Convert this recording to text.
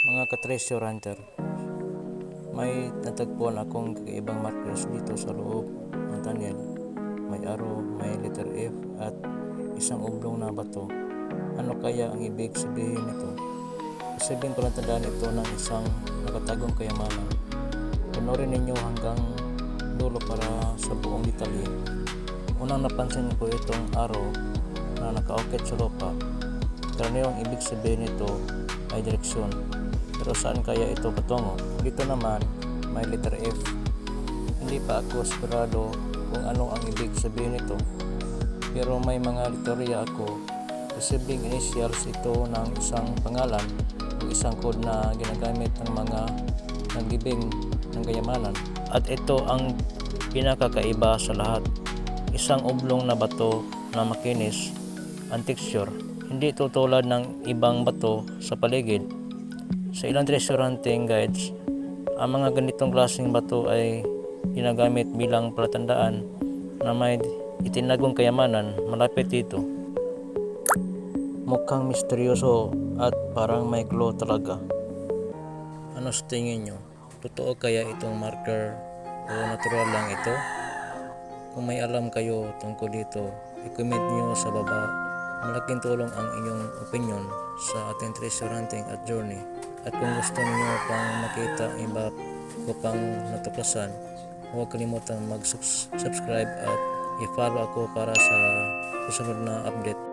Mga ka-treasure hunter, may natagpuan akong kakaibang markers dito sa loob ng tunnel. May arrow, may letter F at isang oblong na bato. Ano kaya ang ibig sabihin nito? Sabihin ko lang tandaan ito ng isang nakatagong kayamanan. Panoorin ninyo hanggang dulo para sa buong detalye. Unang napansin ko itong arrow na nakaukit sa lupa. Karaniwang ibig sabihin nito ay direksyon. Pero saan kaya ito patungo? Dito naman may letter F. Hindi pa ako sigurado kung ano ang ibig sabihin nito. Pero may mga litorya ako. Posibleng initials ito ng isang pangalan o isang code na ginagamit ng mga naglibing ng kayamanan. At ito ang pinakakaiba sa lahat. Isang oblong na bato na makinis ang texture. Hindi ito tulad ng ibang bato sa paligid. Sa ilang treasure hunting guides, ang mga ganitong klaseng bato ay ginagamit bilang palatandaan na may itinagong kayamanan malapit dito. Mukhang misteryoso at parang may glow talaga. Ano sa tingin nyo? Totoo kaya itong marker o natural lang ito? Kung may alam kayo tungkol dito, i-comment nyo sa baba. Malaking tulong ang inyong opinion sa ating treasure hunting at journey. At kung gusto niyo pang makita iba ko pang natuklasan, huwag kalimutang mag-subscribe at i-follow ako para sa susunod na update.